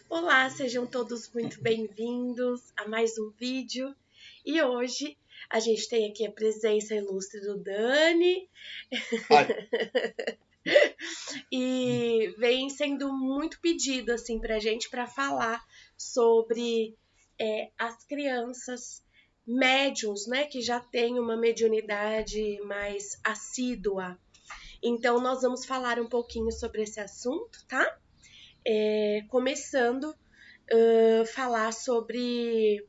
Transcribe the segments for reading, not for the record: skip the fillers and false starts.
Olá, sejam todos muito bem-vindos a mais um vídeo. E hoje a gente tem aqui a presença ilustre do Dani. Ai, E vem sendo muito pedido assim pra gente para falar sobre as crianças médiums, né, que já têm uma mediunidade mais assídua. Então nós vamos falar um pouquinho sobre esse assunto, tá? Começando falar sobre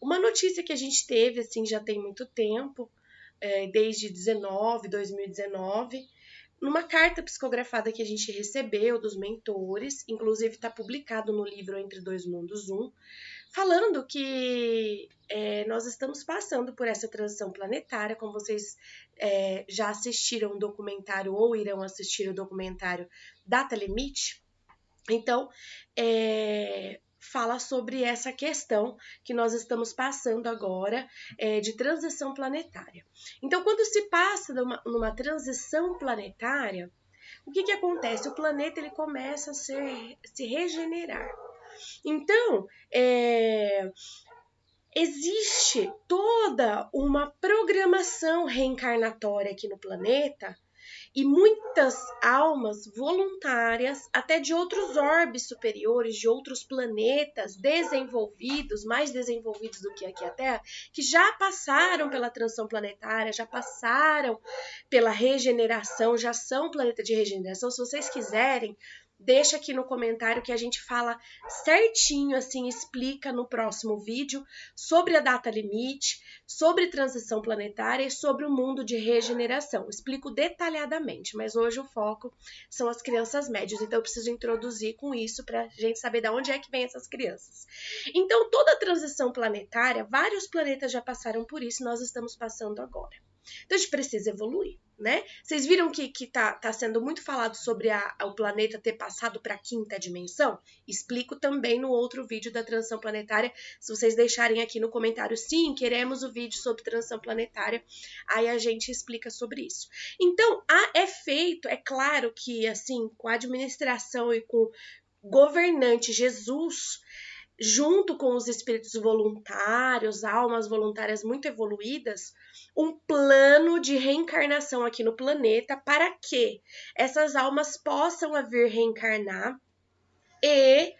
uma notícia que a gente teve, assim, já tem muito tempo, desde 2019, numa carta psicografada que a gente recebeu dos mentores, inclusive está publicado no livro Entre Dois Mundos 1, falando que nós estamos passando por essa transição planetária, como vocês já assistiram o documentário ou irão assistir o documentário Data Limite. Então, fala sobre essa questão que nós estamos passando agora de transição planetária. Então, quando se passa numa transição planetária, o que acontece? O planeta ele começa a se regenerar. Então, existe toda uma programação reencarnatória aqui no planeta e muitas almas voluntárias, até de outros orbes superiores, de outros planetas desenvolvidos, mais desenvolvidos do que aqui a Terra, que já passaram pela transição planetária, já passaram pela regeneração, já são planeta de regeneração. Se vocês quiserem, deixa aqui no comentário que a gente fala certinho, assim, explica no próximo vídeo sobre a data limite, sobre transição planetária e sobre o mundo de regeneração. Explico detalhadamente, mas hoje o foco são as crianças médias, então eu preciso introduzir com isso para a gente saber de onde é que vem essas crianças. Então, toda a transição planetária, vários planetas já passaram por isso, nós estamos passando agora. Então a gente precisa evoluir, né? Vocês viram que tá sendo muito falado sobre o planeta ter passado para a quinta dimensão? Explico também no outro vídeo da transição planetária. Se vocês deixarem aqui no comentário, sim, queremos o vídeo sobre transição planetária, aí a gente explica sobre isso. Então, é feito, é claro que assim, com a administração e com o governante Jesus, junto com os espíritos voluntários, almas voluntárias muito evoluídas, um plano de reencarnação aqui no planeta para que essas almas possam vir reencarnar e,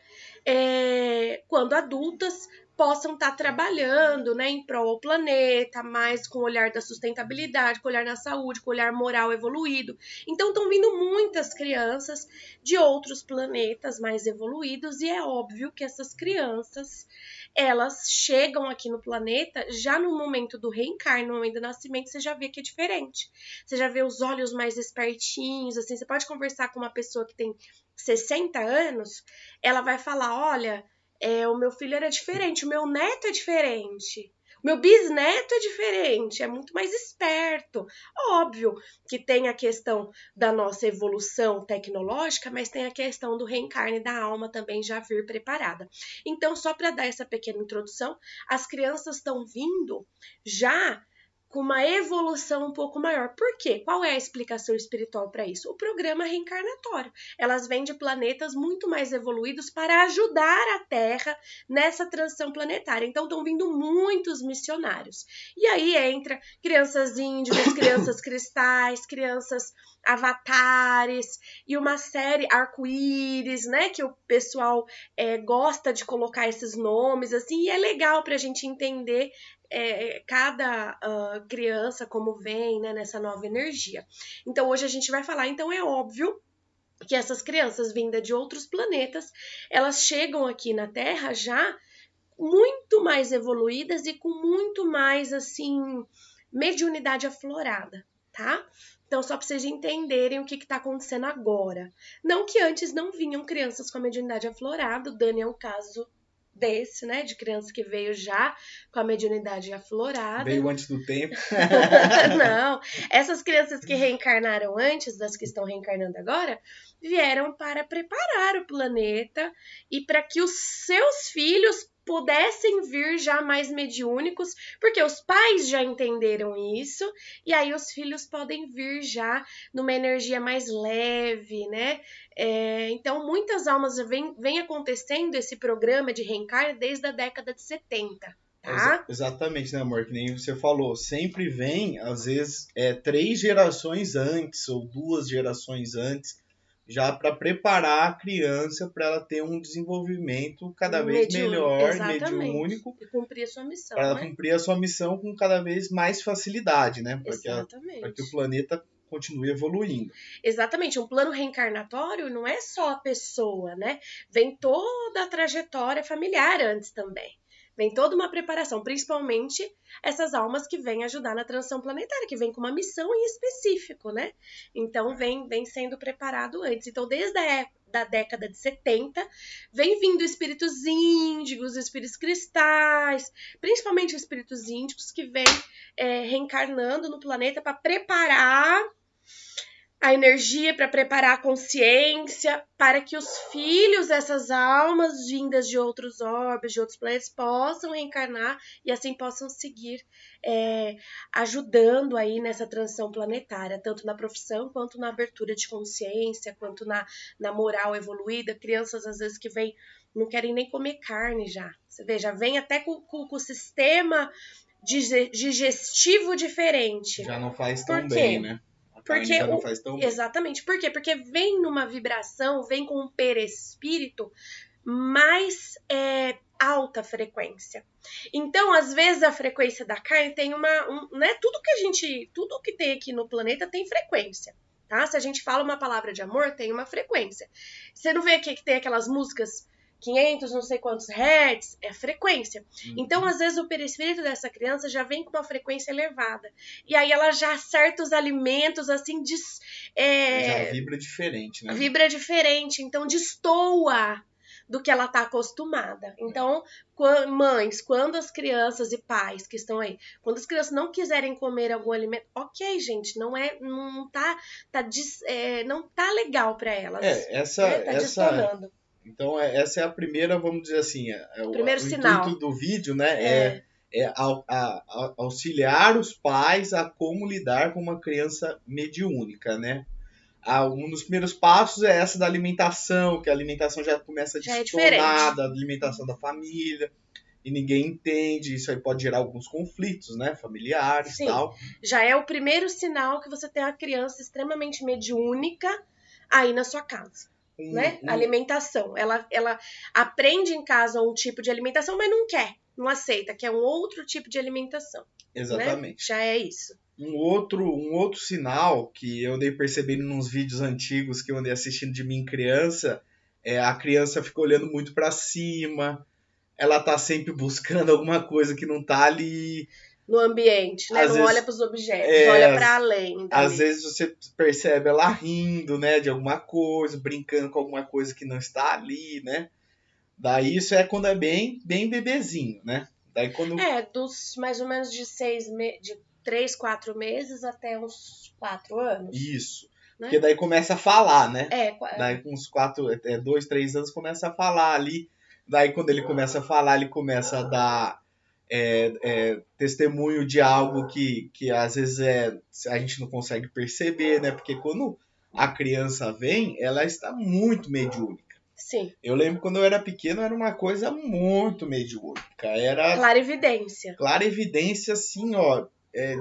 quando adultas, possam estar trabalhando, né, em prol ao planeta, mais com o olhar da sustentabilidade, com o olhar na saúde, com o olhar moral evoluído. Então estão vindo muitas crianças de outros planetas mais evoluídos e é óbvio que essas crianças, elas chegam aqui no planeta já no momento do reencarno, no momento do nascimento, você já vê que é diferente. Você já vê os olhos mais espertinhos, assim, você pode conversar com uma pessoa que tem 60 anos, ela vai falar, olha, o meu filho era diferente, o meu neto é diferente, o meu bisneto é diferente, é muito mais esperto. Óbvio que tem a questão da nossa evolução tecnológica, mas tem a questão do reencarne da alma também já vir preparada. Então, só para dar essa pequena introdução, as crianças estão vindo já com uma evolução um pouco maior. Por quê? Qual é a explicação espiritual para isso? O programa reencarnatório. Elas vêm de planetas muito mais evoluídos para ajudar a Terra nessa transição planetária. Então, estão vindo muitos missionários. E aí entra crianças índigas, crianças cristais, crianças avatares e uma série arco-íris, né? Que o pessoal gosta de colocar esses nomes, assim, e é legal para a gente entender cada criança como vem, né, nessa nova energia. Então hoje a gente vai falar, então é óbvio que essas crianças vindas de outros planetas, elas chegam aqui na Terra já muito mais evoluídas e com muito mais, assim, mediunidade aflorada, tá? Então, só para vocês entenderem o que está acontecendo agora. Não que antes não vinham crianças com a mediunidade aflorada, o Dani é um caso desse, né, de criança que veio já com a mediunidade aflorada. Veio antes do tempo. Não, essas crianças que reencarnaram antes das que estão reencarnando agora, vieram para preparar o planeta e para que os seus filhos pudessem vir já mais mediúnicos, porque os pais já entenderam isso, e aí os filhos podem vir já numa energia mais leve, né? Então, muitas almas vem acontecendo esse programa de reencarne desde a década de 70. Tá? Exatamente, né, amor? Que nem você falou, sempre vem, às vezes, 3 gerações antes ou 2 gerações antes, já para preparar a criança para ela ter um desenvolvimento cada vez melhor, exatamente. mediúnico, E cumprir a sua missão, para ela cumprir a sua missão com cada vez mais facilidade, né? Para que o planeta continue evoluindo. Exatamente, um plano reencarnatório não é só a pessoa, né? Vem toda a trajetória familiar antes também. Vem toda uma preparação, principalmente essas almas que vêm ajudar na transição planetária, que vêm com uma missão em específico, né? Então, vem sendo preparado antes. Então, desde da década de 70, vem vindo espíritos índigos, espíritos cristais, principalmente espíritos índicos que vêm reencarnando no planeta para preparar a energia, para preparar a consciência, para que os filhos dessas almas vindas de outros orbes, de outros planetas, possam reencarnar e assim possam seguir ajudando aí nessa transição planetária, tanto na profissão, quanto na abertura de consciência, quanto na moral evoluída. Crianças, às vezes, que vêm, não querem nem comer carne já. Você vê, já vem até com o sistema digestivo diferente. Já não faz tão bem, né? Porque exatamente. Por quê? Porque vem numa vibração, vem com um perispírito mais alta frequência. Então, às vezes, a frequência da carne tem né? Tudo que tem aqui no planeta tem frequência, tá? Se a gente fala uma palavra de amor, tem uma frequência. Você não vê aqui que tem aquelas músicas 500, não sei quantos hertz, é frequência. Então, às vezes, o perispírito dessa criança já vem com uma frequência elevada. E aí ela já acerta os alimentos, assim, já vibra diferente, né? Vibra diferente, então destoa do que ela tá acostumada. Então, mães, quando as crianças e pais que estão aí, quando as crianças não quiserem comer algum alimento, ok, gente, não tá legal para elas. Tá destonando. Então, essa é a primeira, vamos dizer assim, primeiro sinal. Intuito do vídeo, né? Auxiliar os pais a como lidar com uma criança mediúnica, né? Um dos primeiros passos é essa da alimentação, que a alimentação já começa a destonar da alimentação da família, e ninguém entende, isso aí pode gerar alguns conflitos, né, familiares e tal. Já é o primeiro sinal que você tem uma criança extremamente mediúnica aí na sua casa. Né? Alimentação. Ela aprende em casa um tipo de alimentação, mas não aceita, que é um outro tipo de alimentação. Exatamente. Né? Já é isso. Um outro sinal que eu andei percebendo nos vídeos antigos que eu andei assistindo de mim criança, a criança fica olhando muito para cima, ela tá sempre buscando alguma coisa que não tá ali no ambiente, né? Não olha para os objetos, olha para além. Às vezes você percebe ela rindo, né, de alguma coisa, brincando com alguma coisa que não está ali, né? Daí isso é quando é bem bebezinho, né? Daí quando dos mais ou menos de 3, 4 meses até uns 4 anos. Isso. Né? Porque daí começa a falar, né? Daí com uns 2, 3 anos começa a falar ali. Daí quando ele começa a falar, ele começa a dar testemunho de algo que às vezes a gente não consegue perceber, né? Porque quando a criança vem, ela está muito mediúnica. Sim. Eu lembro quando eu era pequeno, era uma coisa muito mediúnica. Era clarividência. Clarividência, assim, ó,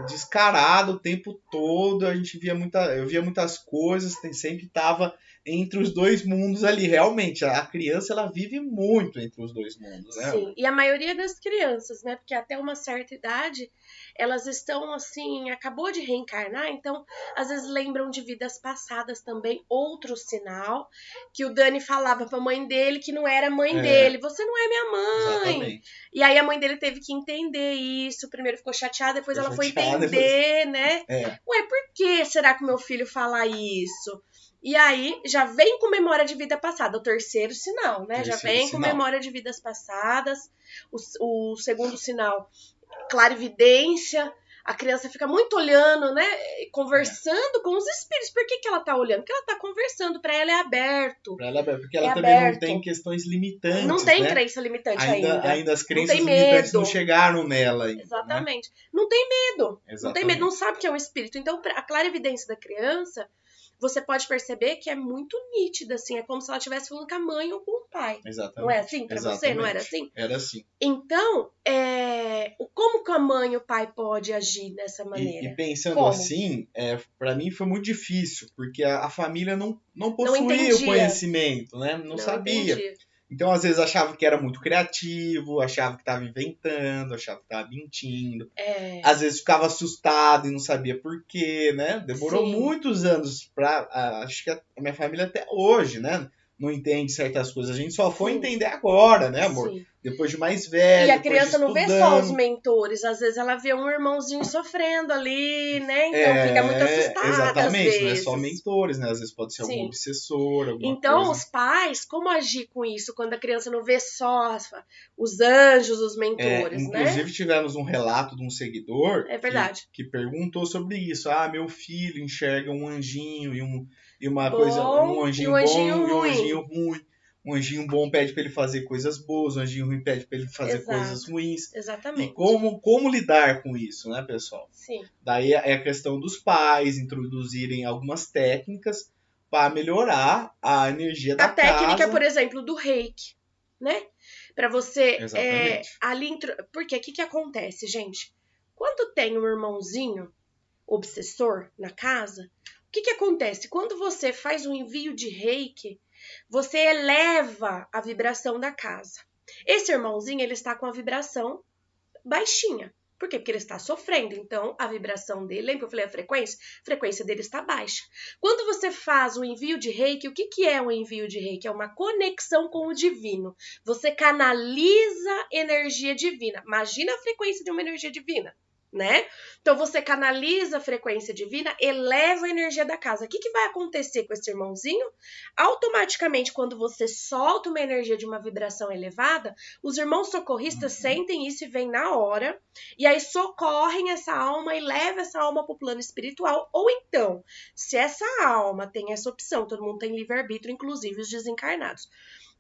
descarado o tempo todo. Eu via muitas coisas, sempre estava entre os dois mundos ali. Realmente, a criança, ela vive muito entre os dois mundos, né? Sim, e a maioria das crianças, né? Porque até uma certa idade, elas estão, assim, acabou de reencarnar, então, às vezes lembram de vidas passadas também. Outro sinal que o Dani falava pra mãe dele que não era mãe dele. Você não é minha mãe. Exatamente. E aí a mãe dele teve que entender isso. Primeiro ficou chateada, depois ela foi entender, né? Ué, por que será que meu filho fala isso? E aí, já vem com memória de vida passada, o terceiro sinal, né? Já vem com memória de vidas passadas. O segundo sinal, clarividência. A criança fica muito olhando, né? Conversando com os espíritos. Por que ela tá olhando? Porque ela tá conversando. Pra ela é aberto. Pra ela é aberto. Porque ela também não tem questões limitantes, não tem né? crença limitante ainda. Ainda as crenças limitantes não chegaram nela ainda. Exatamente. Né? Não tem medo. Exatamente. Não tem medo, não sabe que é um espírito. Então, a clarividência da criança, você pode perceber que é muito nítida, assim. É como se ela estivesse falando com a mãe ou com o pai. Exatamente. Não é assim pra você? Não era assim? Era assim. Então, como que a mãe e o pai podem agir dessa maneira? E pensando assim, pra mim foi muito difícil, porque a família não possuía o conhecimento, né? Não sabia. Entendia. Então, às vezes, achava que era muito criativo, achava que estava inventando, achava que estava mentindo. Às vezes, ficava assustado e não sabia por quê, né? Demorou muitos anos acho que a minha família até hoje, né? Não entende certas coisas. A gente só foi entender agora, né, amor? Sim. Depois de mais velho. E a criança não vê só os mentores. Às vezes ela vê um irmãozinho sofrendo ali, né? Então fica muito assustada. Exatamente, às vezes. Não é só mentores, né? Às vezes pode ser algum obsessor, alguma então, coisa. Os pais, como agir com isso quando a criança não vê só os anjos, os mentores, inclusive, tivemos um relato de um seguidor que perguntou sobre isso. Meu filho enxerga um anjinho e uma coisa, um anjinho bom e um anjinho ruim. Um anjinho bom pede para ele fazer coisas boas, um anjinho ruim pede para ele fazer coisas ruins. Exatamente. E como lidar com isso, né, pessoal? Sim. Daí é a questão dos pais introduzirem algumas técnicas para melhorar a energia da casa. A técnica, por exemplo, do reiki, né? Para você ali... Porque o que acontece, gente? Quando tem um irmãozinho obsessor na casa, o que acontece? Quando você faz um envio de reiki, você eleva a vibração da casa. Esse irmãozinho, ele está com a vibração baixinha. Por quê? Porque ele está sofrendo. Então, a vibração dele, lembra que eu falei a frequência dele está baixa. Quando você faz o envio de reiki, o que é um envio de reiki? É uma conexão com o divino. Você canaliza energia divina. Imagina a frequência de uma energia divina, né? Então, você canaliza a frequência divina, eleva a energia da casa. O que vai acontecer com esse irmãozinho? Automaticamente, quando você solta uma energia de uma vibração elevada, os irmãos socorristas sentem isso e vêm na hora, e aí socorrem essa alma e levam essa alma para o plano espiritual. Ou então, se essa alma tem essa opção, todo mundo tem livre-arbítrio, inclusive os desencarnados.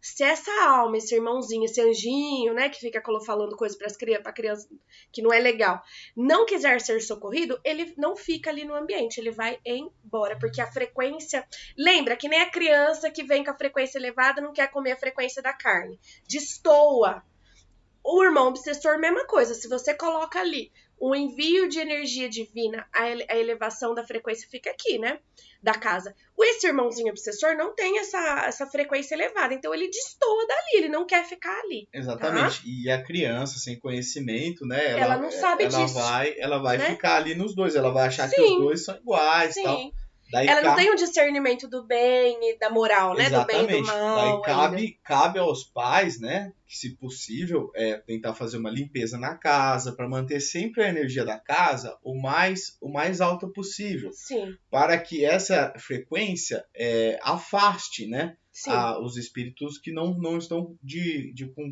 Se essa alma, esse irmãozinho, esse anjinho, né, que fica falando coisas para criança que não é legal, não quiser ser socorrido, ele não fica ali no ambiente, ele vai embora, porque a frequência... Lembra que nem a criança que vem com a frequência elevada não quer comer a frequência da carne. Destoa. O irmão obsessor, mesma coisa. Se você coloca ali um envio de energia divina, a elevação da frequência fica aqui, né? Da casa. Esse irmãozinho obsessor não tem essa frequência elevada, então ele destoa dali, ele não quer ficar ali. Exatamente. Tá? E a criança, sem conhecimento, né? Ela não sabe disso. Ela vai ficar ali nos dois, ela vai achar que os dois são iguais e tal. Daí ela não tem um discernimento do bem e da moral, né? Exatamente. Do bem e do mal. Daí cabe aos pais, né? Que, se possível, tentar fazer uma limpeza na casa para manter sempre a energia da casa o mais alta possível. Sim. Para que essa frequência afaste, né? Os espíritos que não estão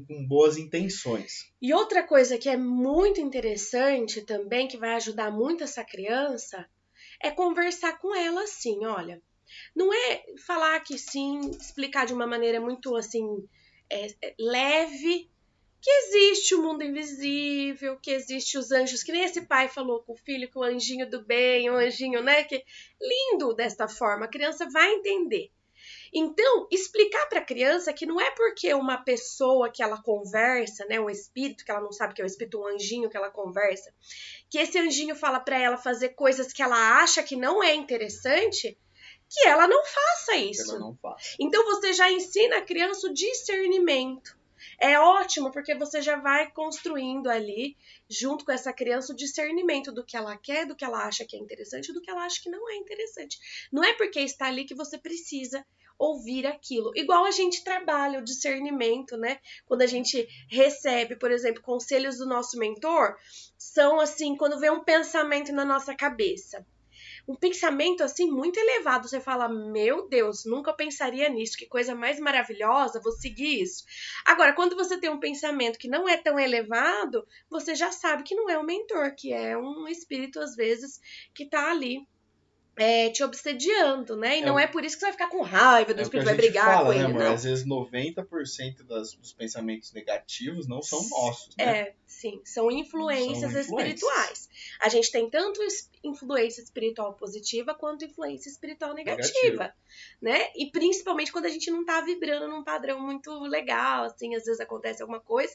com boas intenções. E outra coisa que é muito interessante também, que vai ajudar muito essa criança, é conversar com ela assim, olha, não é falar que sim, explicar de uma maneira muito assim, leve, que existe o mundo invisível, que existe os anjos, que nem esse pai falou com o filho, que o anjinho do bem, o anjinho, né, que lindo desta forma, a criança vai entender. Então, explicar para a criança que não é porque uma pessoa que ela conversa, né, um espírito, que ela não sabe que é um espírito, um anjinho que ela conversa, que esse anjinho fala para ela fazer coisas que ela acha que não é interessante, que ela não faça isso. Ela não faça. Então, você já ensina a criança o discernimento. É ótimo, porque você já vai construindo ali, junto com essa criança, o discernimento do que ela quer, do que ela acha que é interessante e do que ela acha que não é interessante. Não é porque está ali que você precisa ouvir aquilo. Igual a gente trabalha o discernimento, né? Quando a gente recebe, por exemplo, conselhos do nosso mentor, são assim, quando vem um pensamento na nossa cabeça. um pensamento assim muito elevado. Você fala, meu Deus, nunca pensaria nisso, que coisa mais maravilhosa, vou seguir isso. Agora, quando você tem um pensamento que não é tão elevado, você já sabe que não é um mentor, que é um espírito, às vezes, que tá ali te obsediando, né? E não é por isso que você vai ficar com raiva do espírito, vai brigar com ele, amor? não. Às vezes 90% dos pensamentos negativos não são nossos, né? Sim, são influências espirituais. A gente tem tanto influência espiritual positiva quanto influência espiritual negativa, né? E principalmente quando a gente não tá vibrando num padrão muito legal, assim, às vezes acontece alguma coisa.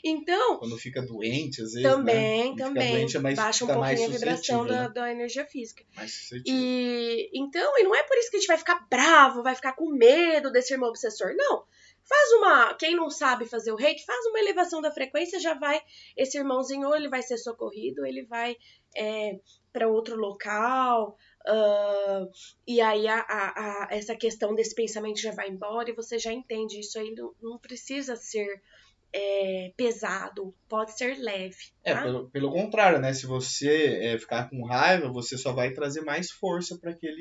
Então... Quando fica doente, às vezes, também, Fica doente, baixa um pouquinho a vibração da energia física. Mais suscetível. E não é por isso que a gente vai ficar bravo, vai ficar com medo desse irmão obsessor, não. Quem não sabe fazer o reiki, faz uma elevação da frequência, já vai, esse irmãozinho, ou ele vai ser socorrido, ele vai para outro local, e aí essa questão desse pensamento já vai embora, e você já entende, isso aí não precisa ser pesado, pode ser leve. Tá? Pelo contrário, né? Se você ficar com raiva, você só vai trazer mais força para aquele...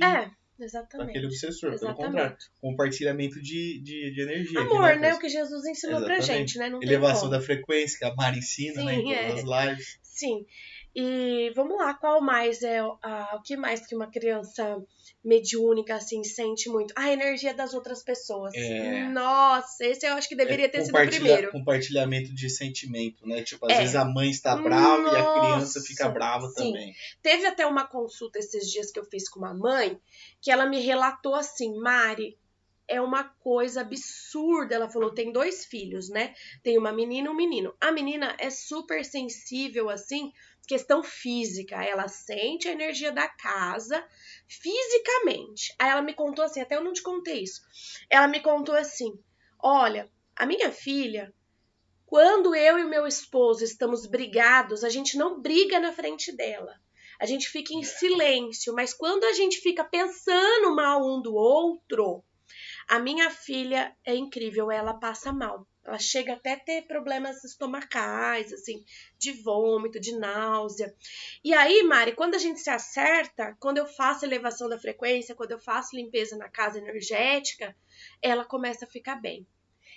Exatamente. Aquele obsessor, exatamente. Pelo contrário. Compartilhamento de energia. Amor, aqui, né? O que Jesus ensinou pra gente, né? Não elevação da frequência, que a Mari ensina, né? Em todas as lives. Sim. E vamos lá, qual mais o que mais que uma criança mediúnica, assim, sente muito? A energia das outras pessoas. Nossa, esse eu acho que deveria ter sido o primeiro. Compartilhamento de sentimento, né? Tipo, às vezes a mãe está brava e a criança fica brava também. Teve até uma consulta esses dias que eu fiz com uma mãe, que ela me relatou assim, Mari, é uma coisa absurda. Ela falou, tem 2 filhos, né? Tem uma menina e um menino. A menina é super sensível, assim, questão física. Ela sente a energia da casa fisicamente. Aí ela me contou assim, até eu não te contei isso. Ela me contou assim, olha, a minha filha, quando eu e o meu esposo estamos brigados, a gente não briga na frente dela. A gente fica em silêncio, mas quando a gente fica pensando mal um do outro, a minha filha é incrível, ela passa mal. Ela chega até a ter problemas estomacais, assim, de vômito, de náusea. E aí, Mari, quando a gente se acerta, quando eu faço elevação da frequência, quando eu faço limpeza na casa energética, ela começa a ficar bem.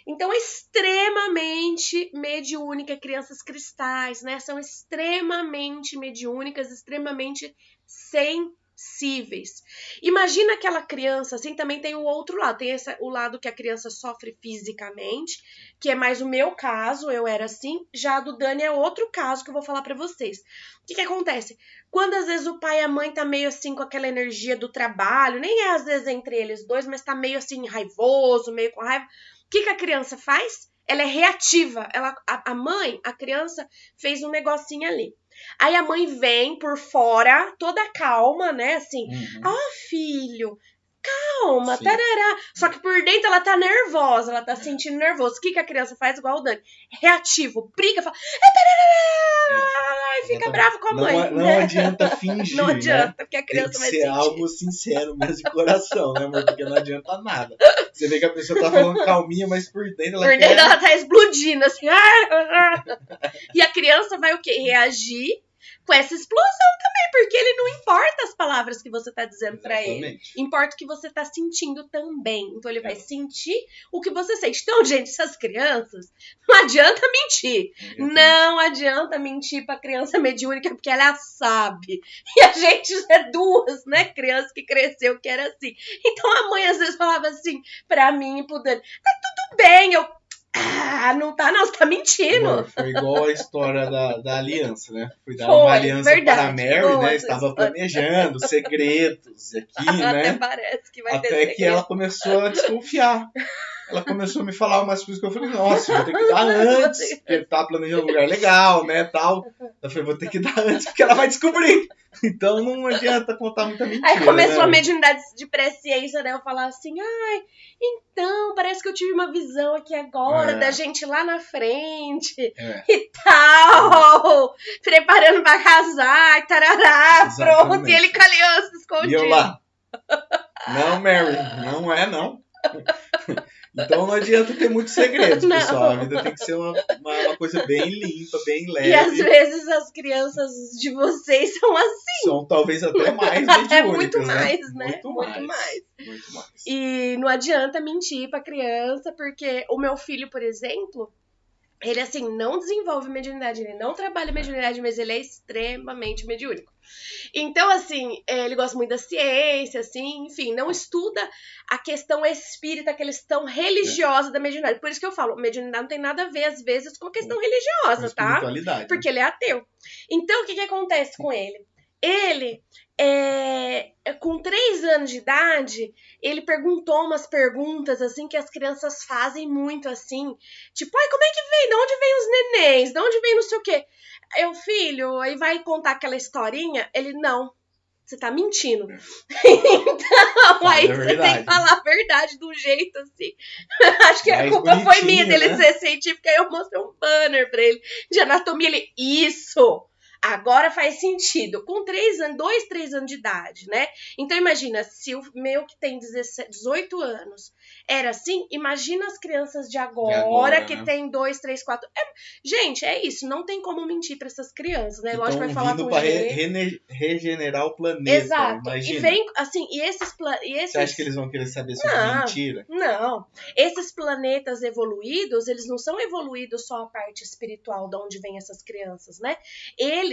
Então, é extremamente mediúnica, crianças cristais, né? São extremamente mediúnicas, extremamente sensíveis. Imagina aquela criança, assim, também tem o outro lado. Tem o lado que a criança sofre fisicamente, que é mais o meu caso, eu era assim. Já a do Dani é outro caso que eu vou falar pra vocês. O que acontece? Quando às vezes o pai e a mãe tá meio assim com aquela energia do trabalho, nem é às vezes entre eles dois, mas tá meio assim raivoso, meio com raiva. O que a criança faz? Ela é reativa. A mãe, a criança, fez um negocinho ali. Aí a mãe vem por fora, toda calma, né? Assim, filho, calma, tarará. Só que por dentro ela tá nervosa, ela tá sentindo nervoso. O que a criança faz? Igual o Dani. Reativo, briga, fala... e fica bravo com a mãe. Não adianta fingir, não adianta, né? porque a criança vai sentir. Tem que ser algo sincero mesmo de coração, né, amor? Porque não adianta nada. Você vê que a pessoa tá falando calminha, mas por dentro ela tá explodindo, assim. E a criança vai o quê? Reagir com essa explosão também, porque ele não importa as palavras que você tá dizendo pra ele. Importa o que você tá sentindo também. Então ele vai sentir o que você sente. Então, gente, essas crianças, não adianta mentir. Não adianta mentir pra criança mediúnica, porque ela sabe. E a gente é 2, né, crianças que cresceu que era assim. Então a mãe às vezes falava assim pra mim e pro Dani, tá tudo bem, não tá não, você tá mentindo. Amor, foi igual a história da aliança, né? Fui dar uma aliança para a Mary, né? Estava planejando segredos aqui, né? Até parece que vai ter segredo. Até que ela começou a desconfiar. Ela começou a me falar umas coisas que eu falei, nossa, vou ter que dar antes, porque ele tá planejando um lugar legal, né, tal. Eu falei, vou ter que dar antes, porque ela vai descobrir. Então não adianta contar muita mentira. Aí começou, né? A mediunidade de presciência, né? Eu falar assim, então, parece que eu tive uma visão aqui agora da gente lá na frente e tal, preparando pra casar, tarará, exatamente. Pronto, e ele com a aliança escondida. E eu lá, não, Mary, não é não. Então não adianta ter muitos segredos, pessoal. A vida tem que ser uma coisa bem limpa, bem leve. E às vezes as crianças de vocês são assim. São talvez até mais mediúnicas, muito mais, né? Muito mais. E não adianta mentir pra criança, porque o meu filho, por exemplo, ele, assim, não desenvolve mediunidade, ele não trabalha mediunidade, mas ele é extremamente mediúnico. Então, assim, ele gosta muito da ciência, assim, enfim, não estuda a questão espírita, a questão religiosa da mediunidade. Por isso que eu falo, mediunidade não tem nada a ver, às vezes, com a questão religiosa, tá? Porque ele é ateu. Então, o que acontece com ele? Ele, com 3 anos de idade, ele perguntou umas perguntas, assim, que as crianças fazem muito, assim. Tipo, ai, como é que vem? De onde vem os nenéns? De onde vem não sei o quê? Eu, filho, aí vai contar aquela historinha? Ele, não, você tá mentindo. Então, aí você tem que falar a verdade do jeito, assim. Acho que a culpa foi minha dele ser científico, aí eu mostrei um banner pra ele de anatomia. Ele, isso! Agora faz sentido. Com 2, 3 anos de idade, né? Então, imagina, se o meu que tem 18 anos era assim, imagina as crianças de agora que tem 2, 3, 4... Gente, é isso. Não tem como mentir para essas crianças, né? Lógico que vai falar com ele. Regenerar o planeta. Exato. Imagina. E vem, assim, e esses... Você acha que eles vão querer saber sobre mentira? Não. Esses planetas evoluídos, eles não são evoluídos só a parte espiritual de onde vem essas crianças, né? Eles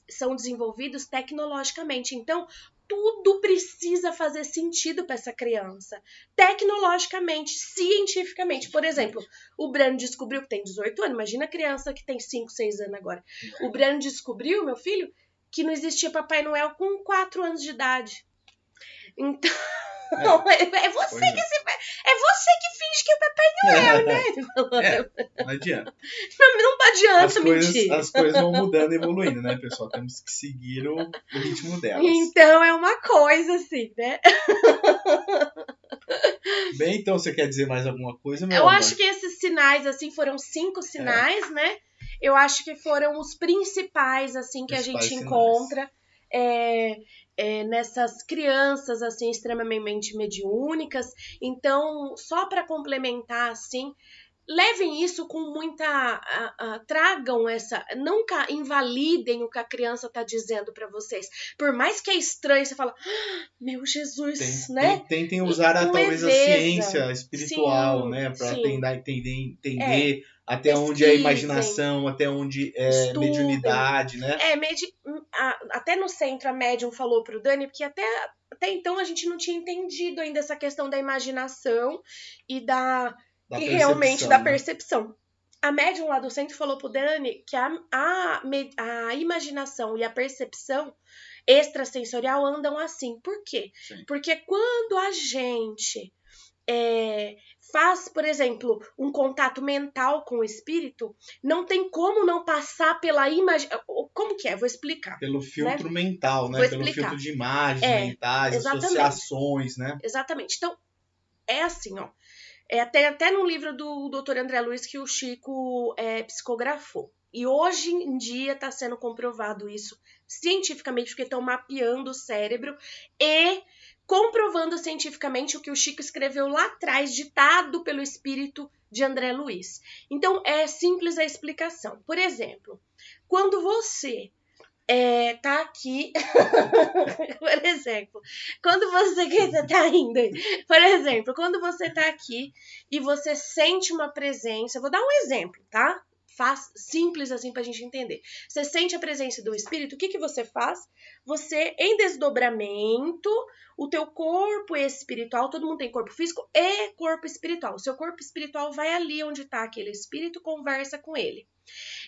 são desenvolvidos tecnologicamente. Então, tudo precisa fazer sentido para essa criança. Tecnologicamente, cientificamente. Por exemplo, o Breno descobriu que tem 18 anos. Imagina a criança que tem 5, 6 anos agora. O Breno descobriu, meu filho, que não existia Papai Noel com 4 anos de idade. Então... É você que finge que é Papai Noel, né? Não adianta. Não adianta mentir. As coisas vão mudando e evoluindo, né, pessoal? Temos que seguir o ritmo delas. Então é uma coisa assim, né? Bem, então você quer dizer mais alguma coisa, meu Eu amor? acho que esses sinais, assim, foram 5 sinais, né? Eu acho que foram os principais, assim, que a gente encontra nessas crianças, assim, extremamente mediúnicas. Então, só para complementar, assim, levem isso com muita... tragam essa... Nunca invalidem o que a criança tá dizendo para vocês. Por mais que é estranho, você fala... meu Jesus, né? Tentem usar, talvez, a ciência espiritual, né? Para tentar entender até onde é a imaginação, até onde é mediunidade, né? Até no centro a médium falou pro Dani, porque até então a gente não tinha entendido ainda essa questão da imaginação e realmente da percepção. A médium lá do centro falou pro Dani que a imaginação e a percepção extrasensorial andam assim. Por quê? Sim. Porque quando a gente faz, por exemplo, um contato mental com o espírito, não tem como não passar pela imagem. Como que é? Vou explicar. Pelo filtro mental, né? Pelo filtro de imagens mentais, exatamente. Associações, né? Exatamente. Então, é assim, ó. Até no livro do Dr. André Luiz que o Chico psicografou. E hoje em dia está sendo comprovado isso cientificamente, porque estão mapeando o cérebro e comprovando cientificamente o que o Chico escreveu lá atrás, ditado pelo espírito de André Luiz. Então, é simples a explicação. Por exemplo, quando você tá aqui, por exemplo, quando você tá indo aí, por exemplo, quando você tá aqui e você sente uma presença, eu vou dar um exemplo, tá? Simples assim pra gente entender. Você sente a presença do espírito, o que você faz? Você, em desdobramento, o teu corpo espiritual, todo mundo tem corpo físico e corpo espiritual. O seu corpo espiritual vai ali onde tá aquele espírito, conversa com ele.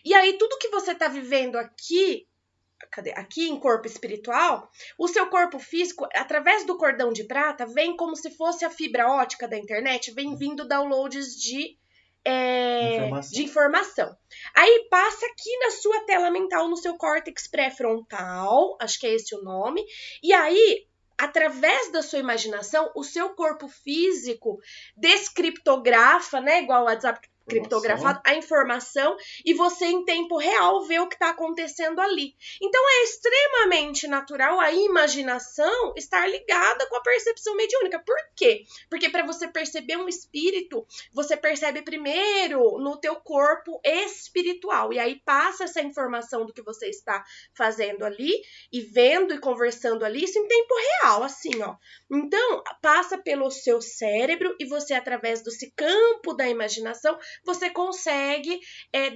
E aí, tudo que você tá vivendo aqui em corpo espiritual, o seu corpo físico, através do cordão de prata, vem como se fosse a fibra ótica da internet, vem vindo downloads de informação. Aí passa aqui na sua tela mental, no seu córtex pré-frontal, acho que é esse o nome, e aí, através da sua imaginação, o seu corpo físico descriptografa, né, igual o WhatsApp, criptografado, a informação, e você em tempo real vê o que está acontecendo ali. Então é extremamente natural a imaginação estar ligada com a percepção mediúnica. Por quê? Porque para você perceber um espírito, você percebe primeiro no teu corpo espiritual, e aí passa essa informação do que você está fazendo ali, e vendo e conversando ali, isso em tempo real, assim, ó. Então, passa pelo seu cérebro, e você, através desse campo da imaginação, você consegue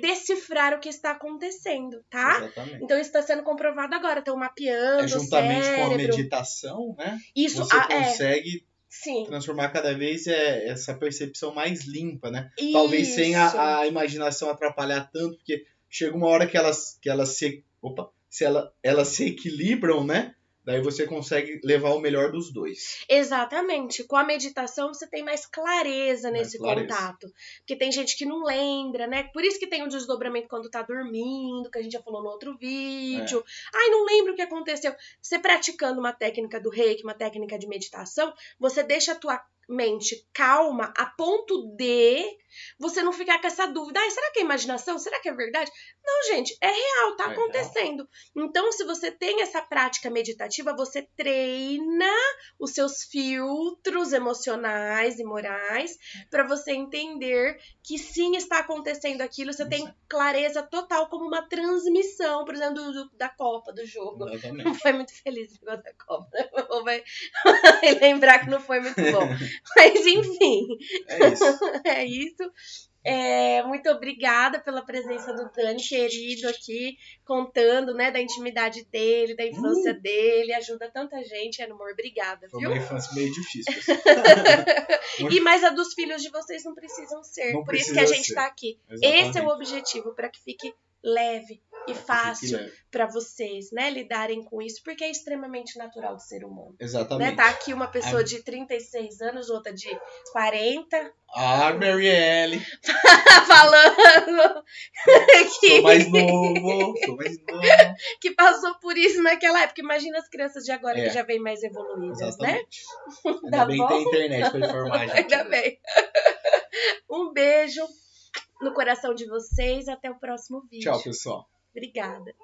decifrar o que está acontecendo, tá? Exatamente. Então, isso está sendo comprovado agora, estão mapeando juntamente o cérebro. Com a meditação, né? Isso, você consegue sim, transformar cada vez essa percepção mais limpa, né? Isso. Talvez sem a imaginação atrapalhar tanto, porque chega uma hora que elas se equilibram, né? Daí você consegue levar o melhor dos dois. Exatamente. Com a meditação você tem mais clareza nesse contato. Porque tem gente que não lembra, né? Por isso que tem o desdobramento quando tá dormindo, que a gente já falou no outro vídeo. Ai, não lembro o que aconteceu. Você praticando uma técnica do Reiki, uma técnica de meditação, você deixa a tua mente calma a ponto de você não ficar com essa dúvida. Ai, será que é imaginação? Será que é verdade? Não, gente, é real, tá acontecendo. Real. Então, se você tem essa prática meditativa, você treina os seus filtros emocionais e morais para você entender que sim, está acontecendo aquilo. Você tem clareza total, como uma transmissão, por exemplo, da Copa, do jogo. Exatamente. Não foi muito feliz o negócio da Copa. Vai lembrar que não foi muito bom. Mas, enfim. É isso. Muito obrigada pela presença do Dani, querido, aqui, contando, né, da intimidade dele, da infância dele, ajuda tanta gente, amor, obrigada, viu? Foi uma infância meio difícil. Mas a dos filhos de vocês não precisam ser, por isso que a gente tá aqui. Exatamente. Esse é o objetivo, para que fique leve e fácil para vocês, né, lidarem com isso, porque é extremamente natural do ser humano. Exatamente. Né? Tá aqui uma pessoa de 36 anos, outra de 40. Marielle. Falando que... Sou mais novo. Que passou por isso naquela época. Imagina as crianças de agora que já vêm mais evoluídas, exatamente. Né? Ainda bem que tem internet para informar a gente. Ainda bem. Um beijo no coração de vocês. Até o próximo vídeo. Tchau, pessoal. Obrigada.